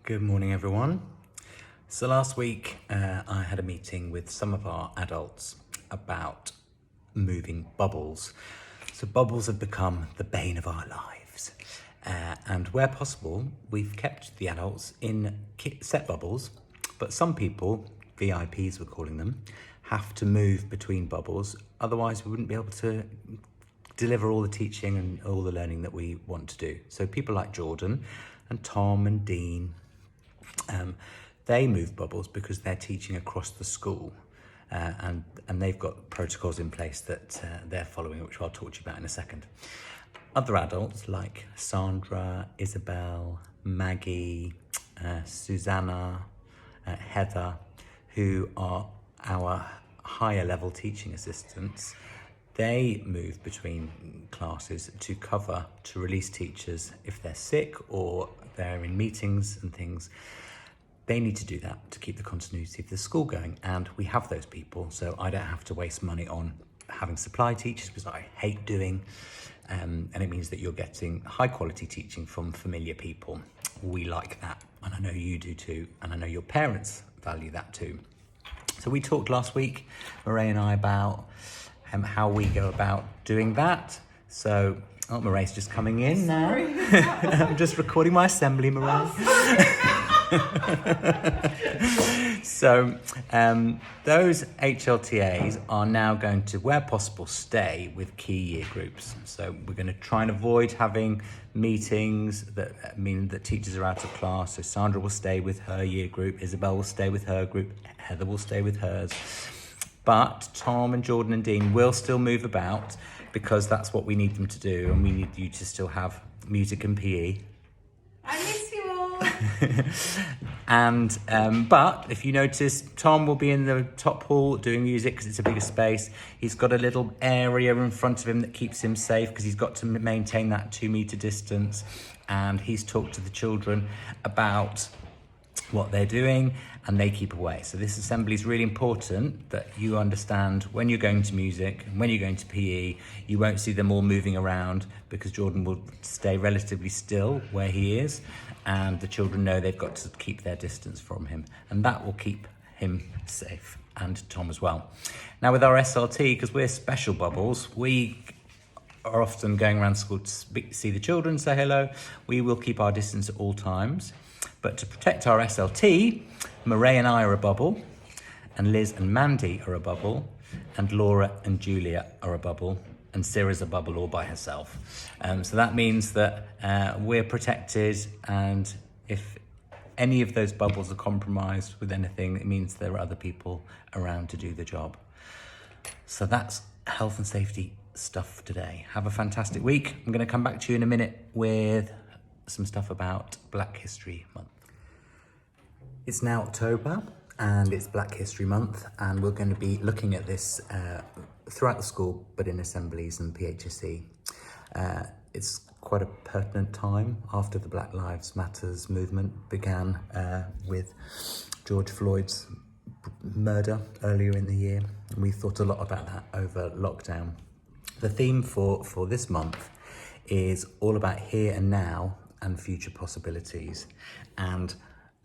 Good morning, everyone. So last week, I had a meeting with some of our adults about moving bubbles. So bubbles have become the bane of our lives. And where possible, we've kept the adults in set bubbles, but some people, VIPs we're calling them, have to move between bubbles. Otherwise, we wouldn't be able to deliver all the teaching and all the learning that we want to do. So people like Jordan and Tom and Dean, they move bubbles because they're teaching across the school, and they've got protocols in place that they're following, which I'll talk to you about in a second. Other adults like Sandra, Isabel, Maggie, Susanna, Heather, who are our higher level teaching assistants, they move between classes to cover, to release teachers if they're sick or they're in meetings and things. They need to do that to keep the continuity of the school going, and we have those people, so I don't have to waste money on having supply teachers, because I hate doing, and it means that you're getting high quality teaching from familiar people. We like that, and I know you do too, and I know your parents value that too. So we talked last week, Marae and I, about how we go about doing that. So, Marae's just coming in now. I'm just recording my assembly, Marae. So those HLTAs are now going to, where possible, stay with key year groups. So we're going to try and avoid having meetings that mean that teachers are out of class. So Sandra will stay with her year group, Isabel will stay with her group, Heather will stay with hers. But Tom and Jordan and Dean will still move about, because that's what we need them to do, and we need you to still have music and PE. I miss you all. And but if you notice, Tom will be in the top hall doing music because it's a bigger space. He's got a little area in front of him that keeps him safe, because he's got to maintain that 2 meter distance, and he's talked to the children about what they're doing, and they keep away. So this assembly is really important that you understand when you're going to music and when you're going to PE, you won't see them all moving around, because Jordan will stay relatively still where he is, and the children know they've got to keep their distance from him, and that will keep him safe, and Tom as well. Now with our SLT, because we're special bubbles, we are often going around school to see the children, say hello. We will keep our distance at all times. But to protect our SLT, Marae and I are a bubble, and Liz and Mandy are a bubble, and Laura and Julia are a bubble, and Sarah's a bubble all by herself. So that means that we're protected, and if any of those bubbles are compromised with anything, it means there are other people around to do the job. So that's health and safety stuff for today. Have a fantastic week. I'm going to come back to you in a minute with some stuff about Black History Month. It's now October and it's Black History Month, and we're going to be looking at this throughout the school, but in assemblies and PHSE. It's quite a pertinent time after the Black Lives Matters movement began with George Floyd's murder earlier in the year, and we thought a lot about that over lockdown. The theme for this month is all about here and now and future possibilities, and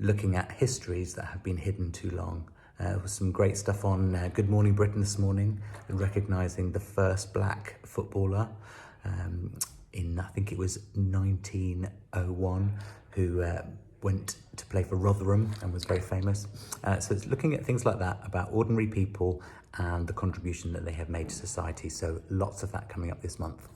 looking at histories that have been hidden too long. There was some great stuff on Good Morning Britain this morning, recognising the first black footballer in, I think it was 1901, who went to play for Rotherham and was very famous. So it's looking at things like that, about ordinary people and the contribution that they have made to society. So lots of that coming up this month.